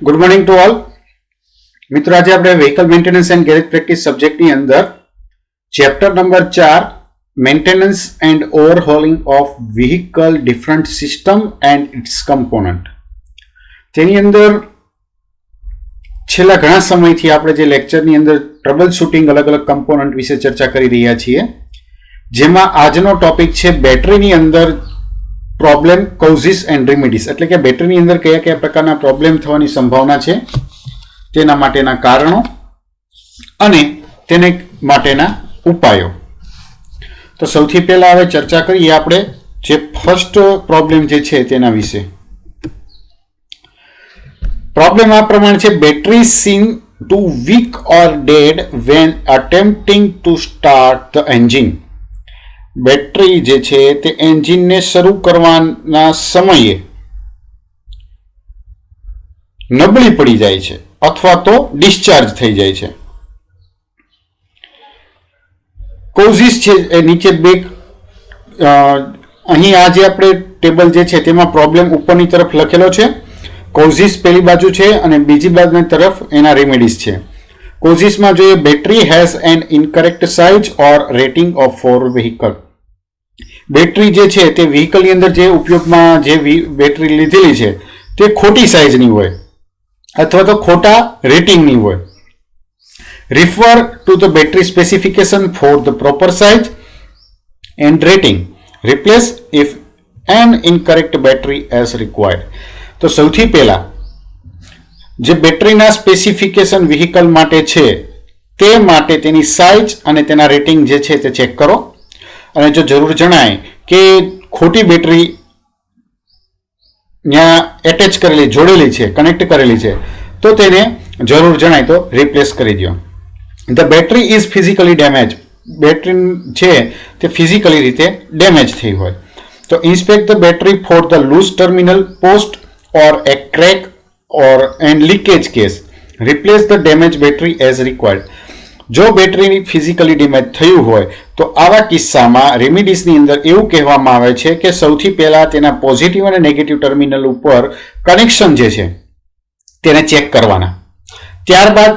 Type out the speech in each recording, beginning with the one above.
Good morning to all મિત્રો, આજે આપણે vehicle maintenance and garage practice સબ્જેક્ટની અંદર chapter number 4 maintenance and overhauling of vehicle different system and its component, તેની અંદર છેલ્લા ઘણા સમયથી આપણે જે લેક્ચરની અંદર ટ્રબલ શૂટિંગ અલગ અલગ કમ્પોનન્ટ વિશે ચર્ચા કરી રહ્યા છીએ, જેમાં આજનો ટોપિક છે બેટરીની અંદર પ્રોબ્લેમ, કોઝિસ એન્ડ રેમેડીઝ, એટલે કે બેટરીની અંદર કયા કયા પ્રકારના પ્રોબ્લેમ થવાની સંભાવના છે, તેના માટેના કારણો અને તેને માટેના ઉપાયો. તો સૌથી પહેલા હવે ચર્ચા કરીએ આપણે જે ફર્સ્ટ પ્રોબ્લેમ જે છે તેના વિશે. પ્રોબ્લેમ આ પ્રમાણે છે: battery seem too weak or dead when attempting to start the engine. Battery જે છે તે એન્જિનને શરૂ કરવાના સમયે નબળી પડી જાય છે અથવા તો ડિસ્ચાર્જ થઈ જાય છે. કોઝિસ છે એ નીચે બે, અહીં આ જે આપણે ટેબલ જે છે તેમાં પ્રોબ્લેમ ઉપરની તરફ લખેલો છે. કોઝિસ પેલી બાજુ છે અને બીજી બાજુની તરફ એના રેમેડીઝ છે. કોઝિસમાં જોઈએ, battery has an incorrect size or rating of for vehicle. Battery જે છે તે વ્હીકલની અંદર જે ઉપયોગમાં જે બેટરી લીધેલી છે તે ખોટી સાઇઝની હોય અથવા તો ખોટા રેટિંગની હોય. Refer to the battery specification for the proper size and rating. Replace if an incorrect battery as required. તો સૌથી પહેલા જે બેટરીના સ્પેસિફિકેશન વ્હીકલ માટે છે તે માટે તેની સાઇઝ અને તેના રેટિંગ જે છે તે ચેક કરો, અને જો જરૂર જણાય કે ખોટી બેટરી ત્યાં એટેચ કરેલી, જોડેલી છે, કનેક્ટ કરેલી છે, તો તેને જરૂર જણાય તો રિપ્લેસ કરી દો. The battery is physically damage. Battery છે તે ફિઝિકલી રીતે ડેમેજ થઈ હોય તો inspect the battery for the loose terminal post or a crack or and leakage case. Replace the damaged battery as required. જો બેટરીની ફિઝિકલી ડેમેજ થયું હોય તો આવા કિસ્સામાં રેમેડીઝની અંદર એવું કહેવામાં આવે છે કે સૌથી પહેલા તેના પોઝિટિવ અને નેગેટિવ ટર્મિનલ ઉપર કનેક્શન જે છે તેને ચેક કરવાના. ત્યારબાદ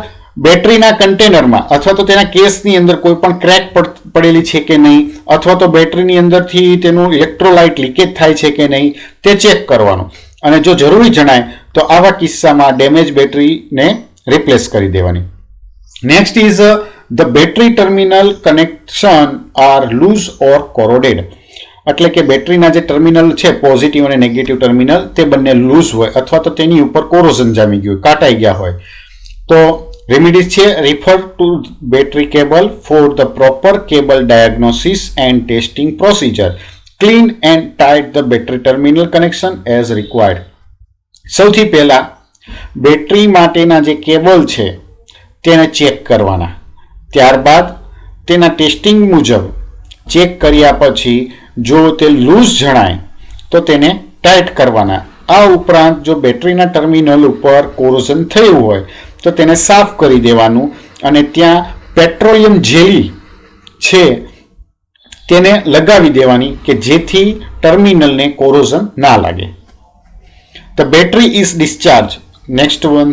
બેટરીના કન્ટેનરમાં અથવા તો તેના કેસની અંદર કોઈ પણ ક્રેક પડેલી છે કે નહીં, અથવા તો બેટરીની અંદરથી તેનું ઇલેક્ટ્રોલાઇટ લીકેજ થાય છે કે નહીં તે ચેક કરવાનું, અને જો જરૂરી જણાય તો આવા કિસ્સામાં ડેમેજ બેટરીને રિપ્લેસ કરી દેવાની. Next is the battery terminal connection are loose or corroded. એટલે કે બેટરીના જે ટર્મિનલ છે, પોઝિટિવ અને નેગેટિવ ટર્મિનલ, તે બંને લૂઝ હોય અથવા તો તેની ઉપર કોરોઝન જામી ગયું, કાટાઈ ગયા હોય. તો રેમેડીઝ છે: refer two battery cable four the proper cable diagnosis and testing procedure. Clean and tight the battery terminal connection as required. સૌથી પહેલા બેટરી માટેના જે કેબલ છે તેને ચેક કરવાના. ત્યારબાદ તેના ટેસ્ટિંગ મુજબ ચેક કર્યા પછી જો તે લૂઝ જણાય તો તેને ટાઈટ કરવાના. આ ઉપરાંત જો બેટરીના ટર્મિનલ ઉપર કોરોઝન થયું હોય તો તેને સાફ કરી દેવાનું, અને ત્યાં પેટ્રોલિયમ જેલી છે તેને લગાવી દેવાની કે જેથી ટર્મિનલને કોરોઝન ના લાગે. The battery is discharge. Next one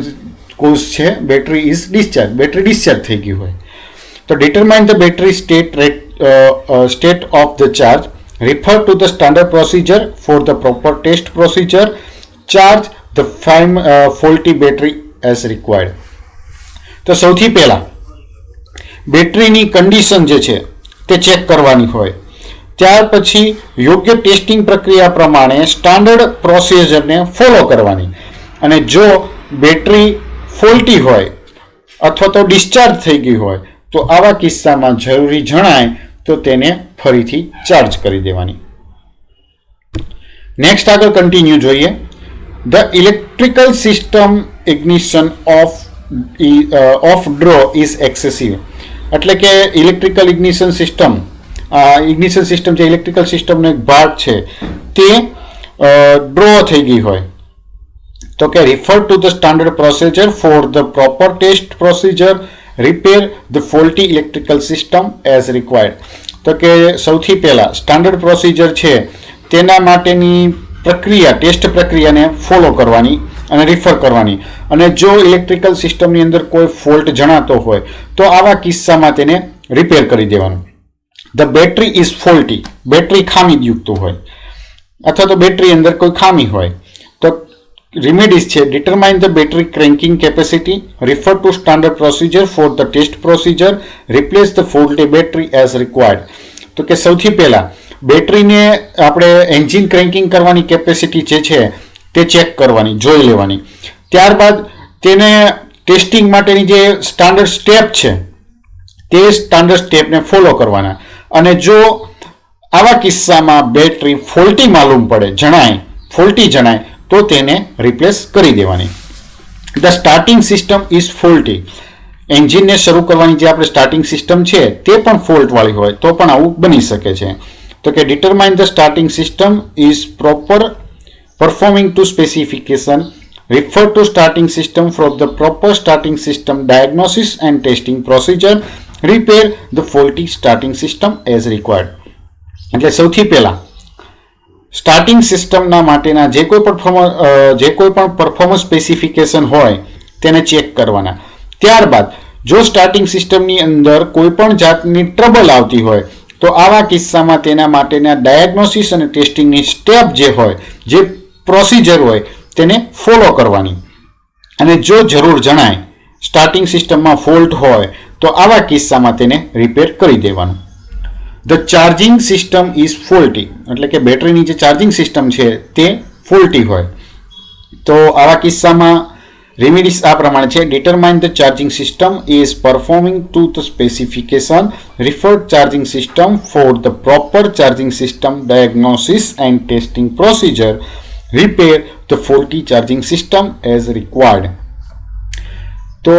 cause છે battery is discharge. Battery discharge થઈ ગઈ હોય તો determine the battery state of the charge. Refer to the standard procedure for the proper test procedure. Charge the faulty battery as required. તો સૌથી પહેલા બેટરીની condition જે છે તે ચેક કરવાની હોય. ત્યાર પછી યોગ્ય ટેસ્ટિંગ પ્રક્રિયા પ્રમાણે સ્ટાન્ડર્ડ પ્રોસિજરને ફોલો કરવાની, અને જો બેટરી ફોલ્ટી હોય અથવા તો ડિસ્ચાર્જ થઈ ગઈ હોય તો આવા કિસ્સામાં જરૂરી જણાય તો તેને ફરીથી ચાર્જ કરી દેવાની. નેક્સ્ટ આગળ કન્ટિન્યુ જોઈએ. The electrical system ignition of draw is excessive. એટલે કે electrical ignition system, ignition system જે ઇલેક્ટ્રિકલ સિસ્ટમનો એક ભાગ છે તે ડ્રો થઈ ગઈ હોય તો કે refer to the standard procedure for the proper test procedure. Repair the faulty electrical system as required. તો કે સૌથી પહેલા સ્ટાન્ડર્ડ પ્રોસિજર છે તેના માટેની પ્રક્રિયા, ટેસ્ટ પ્રક્રિયાને ફોલો કરવાની, અને રિફર કરવાની. અને જો ઇલેક્ટ્રિકલ સિસ્ટમની અંદર કોઈ ફોલ્ટ જણાતો હોય તો આવા કિસ્સામાં તેને રિપેર કરી દેવાનું. The battery is faulty, battery ખામીયુક્ત હોય અથવા તો બેટરી અંદર કોઈ ખામી હોય તો રેમેડીઝ છે determine the battery cranking capacity, refer to standard procedure for the test procedure, replace the faulty battery as required. તો કે સૌથી પહેલા બેટરીને આપણે એન્જિન ક્રેન્કિંગ કરવાની કેપેસિટી જે છે તે ચેક કરવાની, જોઈ લેવાની. ત્યારબાદ તેને ટેસ્ટિંગ માટેની જે સ્ટાન્ડર્ડ સ્ટેપ છે તે સ્ટાન્ડર્ડ સ્ટેપને ફોલો કરવાના. અને જો આવા કિસ્સામાં બેટરી ફોલ્ટી માલુમ પડે, ફોલ્ટી જણાય તો તેને રિપ્લેસ કરી દેવાની. The starting system is faulty, એન્જિનને શરૂ કરવાની જે આપણે સ્ટાર્ટિંગ સિસ્ટમ છે તે પણ ફોલ્ટવાળી હોય તો પણ આવું બની શકે છે. તો કે determine the starting system is proper performing to specification, refer to starting system from the proper starting system diagnosis and testing procedure, repair the faulty starting system as required. એટલે સૌથી પહેલા સ્ટાર્ટિંગ સિસ્ટમના માટેના જે કોઈ પણ પરફોર્મન્સ સ્પેસિફિકેશન હોય તેને ચેક કરવાના. ત્યારબાદ જો સ્ટાર્ટિંગ સિસ્ટમની અંદર કોઈ પણ જાતની ટ્રબલ આવતી હોય તો આવા કિસ્સામાં તેના માટેના ડાયગ્નોસિસ અને ટેસ્ટિંગની સ્ટેપ જે હોય, જે પ્રોસિજર હોય તેને ફોલો કરવાની. અને જો જરૂર જણાય સ્ટાર્ટિંગ સિસ્ટમમાં ફોલ્ટ હોય તો આવા કિસ્સામાં તેને રિપેર કરી દેવાનું. The charging system is faulty, એટલે કે બેટરીની જે ચાર્જિંગ સિસ્ટમ છે તે ફોલ્ટી હોય તો આવા કિસ્સામાં રેમેડીઝ આ પ્રમાણે છે. Determine the charging system is performing to the specification, refer charging system for the proper charging system diagnosis and testing procedure, repair the faulty charging system as required. તો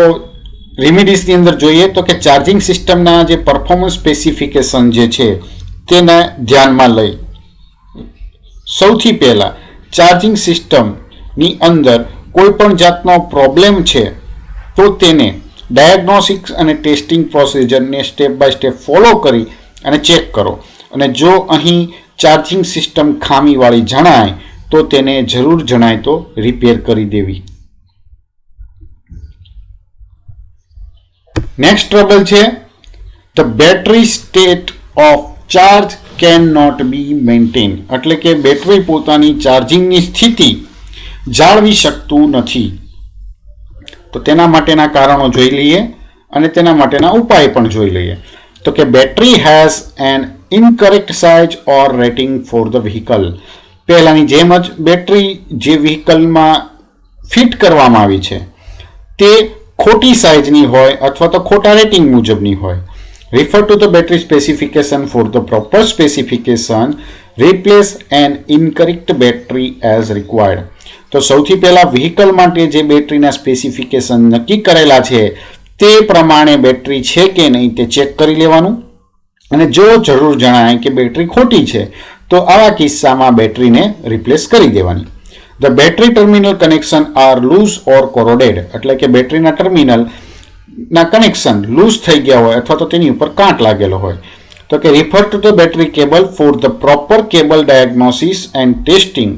રેમેડીઝની અંદર જોઈએ તો કે ચાર્જિંગ સિસ્ટમના જે પરફોર્મન્સ સ્પેસિફિકેશન જે છે તેને ધ્યાનમાં લઈ સૌથી પહેલા ચાર્જિંગ સિસ્ટમની અંદર કોઈ પણ જાતનો પ્રોબ્લેમ છે તો તેને ડાયગ્નોસ્ટિક્સ અને ટેસ્ટિંગ પ્રોસિજરને સ્ટેપ બાય સ્ટેપ ફોલો કરી અને ચેક કરો. અને જો અહીં ચાર્જિંગ સિસ્ટમ ખામીવાળી જણાય તો તેને જરૂર જણાય તો રિપેર કરી દેવી. નેક્સ્ટ ટ્રબલ છે the battery state of charge can not be maintain, એટલે કે બેટરી પોતાની ચાર્જિંગની સ્થિતિ જાળવી શકતું નથી. તો તેના માટેના કારણો જોઈ લઈએ અને તેના માટેના ઉપાય પણ જોઈ લઈએ. તો કે battery has an incorrect size or rating for the vehicle. પહેલાની જેમ જ બેટરી જે વ્હીકલમાં ફિટ કરવામાં આવી છે તે ખોટી સાઇઝની હોય અથવા તો ખોટા રેટિંગ મુજબની હોય. Refer to the battery specification for the proper specification, replace an incorrect battery as required. તો સૌથી પહેલા વ્હીકલ માટે જે બેટરીના સ્પેસિફિકેશન નક્કી કરેલા છે તે પ્રમાણે બેટરી છે કે નહીં તે ચેક કરી લેવાનું. અને જો જરૂર જણાય કે બેટરી ખોટી છે તો આવા કિસ્સામાં બેટરીને રિપ્લેસ કરી દેવાની. The battery terminal connection are loose or corroded, એટલે કે બેટરીના ટર્મિનલના કનેક્શન લૂઝ થઈ ગયા હોય અથવા તો તેની ઉપર કાંટ લાગેલો હોય તો કે refer to the battery cable four the proper cable diagnosis and testing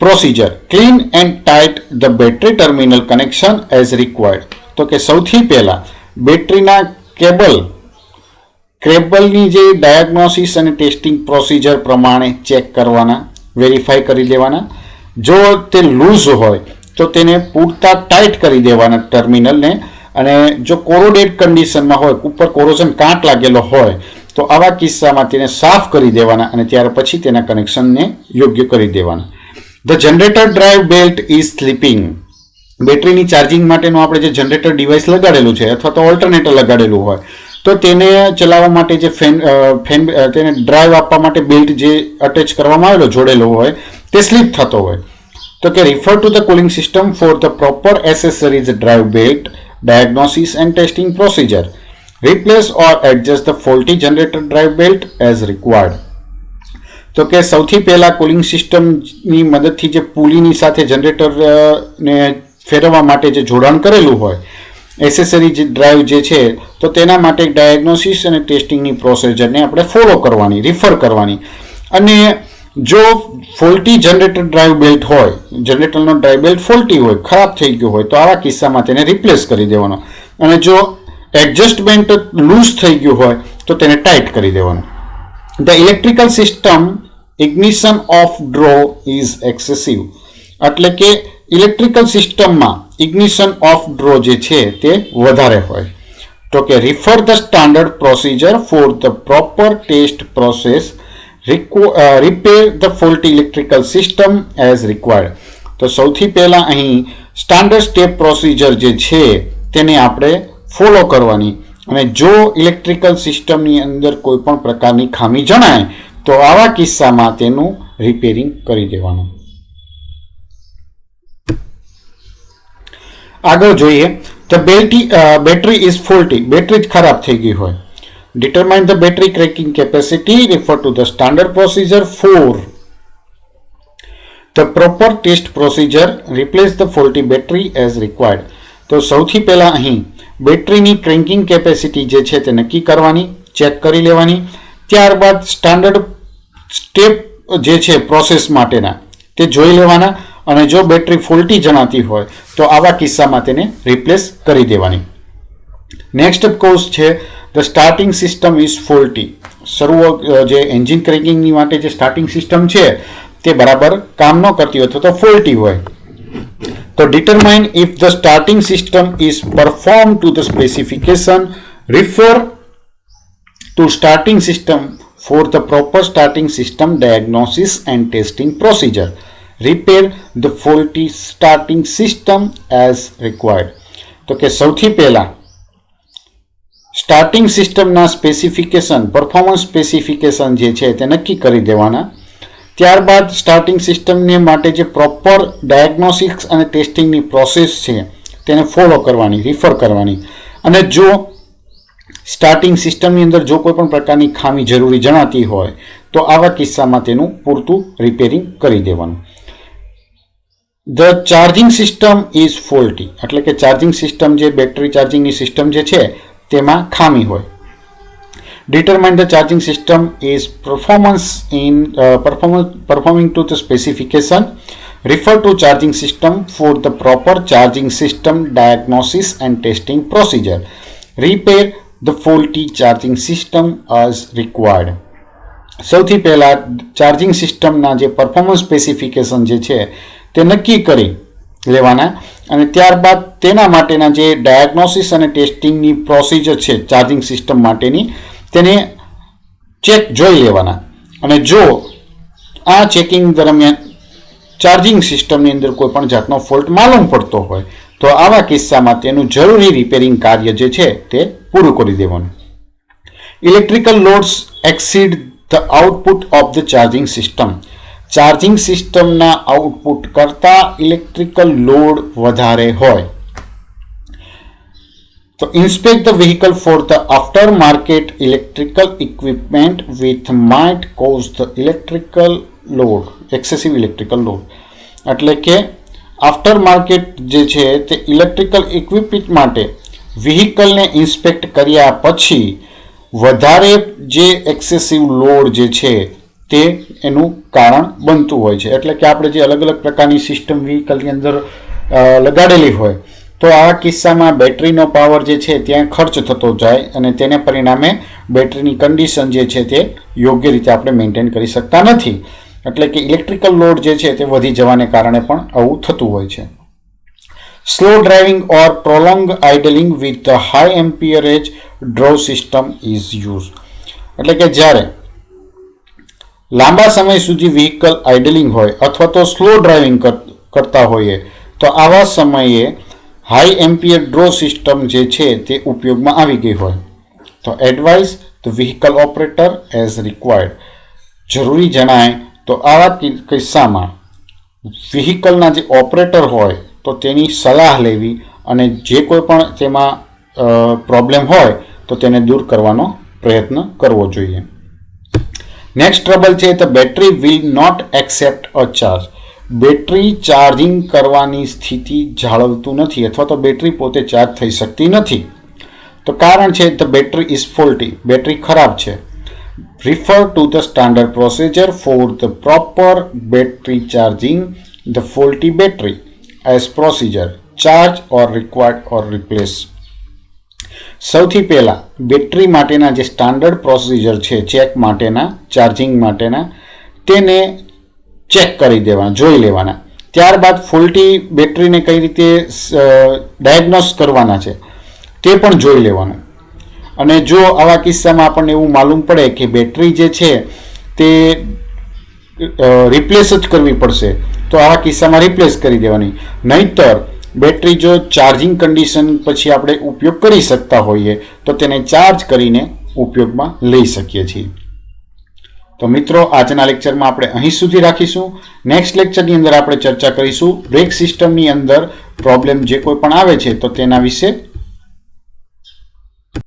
procedure, clean and tight the battery terminal connection as required. તો કે સૌથી પહેલા બેટરીના કેબલની જે ડાયગ્નોસિસ અને ટેસ્ટિંગ પ્રોસિજર પ્રમાણે ચેક કરવાના, વેરીફાઈ કરી લેવાના. જો તે લૂઝ હોય તો તેને પૂરતા ટાઈટ કરી દેવાના ટર્મિનલને. અને જો કોરોડેડ કન્ડિશનમાં હોય, ઉપર કોરોઝન કાંટ લાગેલો હોય તો આવા કિસ્સામાં તેને સાફ કરી દેવાના અને ત્યાર પછી તેના કનેક્શનને યોગ્ય કરી દેવાના. The generator drive belt is sleeping, બેટરીની ચાર્જિંગ માટેનું આપણે જે જનરેટર ડિવાઇસ લગાડેલું છે અથવા તો ઓલ્ટરનેટર લગાડેલું હોય તો તેને ચલાવવા માટે જે તેને ડ્રાઈવ આપવા માટે બેલ્ટ જે અટેચ કરવામાં આવેલો જોડેલો હોય તે સ્લીપ થતો હોય તો કે refer to the cooling system for the proper accessories drive belt diagnosis and testing procedure, replace or adjust the faulty generator drive belt as required. તો કે સૌથી પહેલાં કુલિંગ સિસ્ટમની મદદથી જે પુલીની સાથે જનરેટરને ફેરવવા માટે જે જોડાણ કરેલું હોય એસેસરી જે ડ્રાઈવ જે છે તો તેના માટે ડાયગ્નોસિસ અને ટેસ્ટિંગની પ્રોસિજરને આપણે ફોલો કરવાની, રિફર કરવાની. અને જો ફોલ્ટી જનરેટર ડ્રાઈવ બેલ્ટ હોય, જનરેટરનો ડ્રાઈવ બેલ્ટ ફોલ્ટી હોય, ખરાબ થઈ ગયો હોય, તો આવા કિસ્સામાં તેને રિપ્લેસ કરી દેવાનો. અને જો એડજસ્ટમેન્ટ લૂઝ થઈ ગયું હોય તો તેને ટાઈટ કરી દેવાનું. The electrical system ignition of draw is excessive, એટલે કે ઇલેક્ટ્રિકલ સિસ્ટમમાં ઇગ્નિશન ઓફ ડ્રો જે છે તે વધારે હોય. તો કે refer the standard procedure for the proper test process, repair the faulty electrical system as required. તો સૌથી પહેલાં અહીં સ્ટાન્ડર્ડ સ્ટેપ પ્રોસિજર જે છે તેને આપણે ફોલો કરવાની, અને જો ઇલેક્ટ્રિકલ સિસ્ટમની અંદર કોઈ પણ પ્રકારની ખામી જણાય તો આવા કિસ્સામાં તેનું રિપેરિંગ કરી દેવાનું. આગળ જોઈએ, the battery is faulty, battery જ ખરાબ થઈ ગઈ હોય. Determine the battery cracking capacity, refer to the standard procedure for the proper test procedure, replace the faulty battery as required. તો સૌથી પહેલાં અહીં બેટરીની ક્રેન્કિંગ કેપેસિટી જે છે તે નક્કી કરવાની, ચેક કરી લેવાની. ત્યારબાદ સ્ટાન્ડર્ડ સ્ટેપ જે છે પ્રોસેસ માટેના તે જોઈ લેવાના, અને જો બેટરી ફોલ્ટી જણાતી હોય તો આવા કિસ્સામાં તેને રિપ્લેસ કરી દેવાની. નેક્સ્ટ કોર્સ છે the starting system is faulty. જે એન્જિન ક્રેકિંગની માટે જે સ્ટાર્ટિંગ સિસ્ટમ છે તે બરાબર કામ ન કરતી હોય અથવા તો ફોલ્ટી હોય. તો determine if the starting system is perform to the specification, refer two starting system for the proper starting system diagnosis and testing procedure, repair the faulty starting system as required. તો કે સૌથી પહેલાં starting સિસ્ટમના specification, performance specification જે છે તે નક્કી કરી દેવાના. ત્યારબાદ સ્ટાર્ટિંગ સિસ્ટમને માટે જે પ્રોપર ડાયગ્નોસિસ અને ટેસ્ટિંગની પ્રોસેસ છે તેને ફોલો કરવાની, રિફર કરવાની. અને જો સ્ટાર્ટિંગ સિસ્ટમની અંદર જો કોઈ પણ પ્રકારની ખામી જરૂરી જણાતી હોય તો આવા કિસ્સામાં તેનું પૂરતું રિપેરિંગ કરી દેવાનું. The charging system is faulty, એટલે કે ચાર્જિંગ સિસ્ટમ જે બેટરી ચાર્જિંગની સિસ્ટમ જે છે તેમાં ખામી હોય. Determine the charging system is performing to the specification. Refer to charging system for the proper charging system diagnosis and testing procedure. Repair the faulty charging system as required. સૌથી પહેલા charging સિસ્ટમના જે performance specification જે છે તે નક્કી કરી લેવાના, અને ત્યારબાદ તેના માટેના જે ડાયગ્નોસિસ અને ટેસ્ટિંગની પ્રોસિજર છે ચાર્જિંગ સિસ્ટમ માટેની તેને ચેક જોઈ લેવાના. અને જો આ ચેકિંગ દરમિયાન ચાર્જિંગ સિસ્ટમની અંદર કોઈ પણ જાતનો ફોલ્ટ માલુમ પડતો હોય તો આવા કિસ્સામાં તેનું જરૂરી રિપેરિંગ કાર્ય જે છે તે પૂરું કરી દેવાનું. Electrical loads exceed the output of the charging system. Charging સિસ્ટમના આઉટપુટ કરતાં ઇલેક્ટ્રિકલ લોડ વધારે હોય તો inspect the vehicle for the after market electrical equipment with might cause the electrical load, excessive electrical load. એટલે કે after market જે છે તે ઇલેક્ટ્રિકલ ઇક્વિપમેન્ટ માટે વ્હીકલને ઇન્સ્પેક્ટ કર્યા પછી વધારે જે એક્સેસિવ લોડ જે છે તે એનું કારણ બનતું હોય છે. એટલે કે આપણે જે અલગ અલગ પ્રકારની સિસ્ટમ વ્હીકલની અંદર લગાડેલી હોય તો આ કિસ્સામાં બેટરીનો પાવર જે છે ત્યાં ખર્ચ થતો જાય અને તેને પરિણામે બેટરીની કન્ડિશન જે છે તે યોગ્ય રીતે આપણે મેન્ટેન કરી શકતા નથી. એટલે કે ઇલેક્ટ્રિકલ લોડ જે છે તે વધી જવાને કારણે પણ આવું થતું હોય છે. Slow driving or prolong idling with the high amperage draw system is use. એટલે કે જ્યારે લાંબા સમય સુધી વ્હીકલ આઇડલિંગ હોય અથવા તો સ્લો ડ્રાઇવિંગ કરતા હોઈએ તો આવા સમયે હાઈ એમ્પિયર ડ્રો સિસ્ટમ જે છે તે ઉપયોગમાં આવી ગઈ હોય તો advice the vehicle operator as required. જરૂરી જણાય તો આવા કિસ્સામાં વ્હીકલના જે ઓપરેટર હોય તો તેની સલાહ લેવી અને જે કોઈ પણ તેમાં પ્રોબ્લેમ હોય તો તેને દૂર કરવાનો પ્રયત્ન કરવો જોઈએ. નેક્સ્ટ ટ્રબલ છે the battery will not accept a charge. Battery charging કરવાની સ્થિતિ જાળવતું નથી અથવા તો બેટરી પોતે ચાર્જ થઈ શકતી નથી. તો કારણ છે the battery is faulty, battery ખરાબ છે. refer to the standard procedure for the proper battery charging the faulty battery as procedure charge or required or replace. સૌથી પહેલા બેટરી માટેના જે સ્ટાન્ડર્ડ પ્રોસિજર છે ચેક માટેના ચાર્જિંગ માટેના તેને ચેક કરી દેવાના, જોઈ લેવાના. ત્યારબાદ ફોલ્ટી બેટરીને કઈ રીતે ડાયગ્નોસ કરવાના છે તે પણ જોઈ લેવાનું. અને જો આવા કિસ્સામાં આપણને એવું માલુમ પડે કે બેટરી જે છે તે રિપ્લેસ જ કરવી પડશે તો આવા કિસ્સામાં રિપ્લેસ કરી દેવાની. નહીંતર બેટરી જો ચાર્જિંગ કન્ડિશન પછી આપણે ઉપયોગ કરી શકતા હોઈએ તો તેને ચાર્જ કરીને ઉપયોગમાં લઈ શકીએ છીએ. તો મિત્રો આજના લેક્ચરમાં આપણે અહીં સુધી રાખીશું. નેક્સ્ટ લેક્ચરની અંદર આપણે ચર્ચા કરીશું બ્રેક સિસ્ટમની અંદર પ્રોબ્લેમ જે કોઈ પણ આવે છે તો તેના વિશે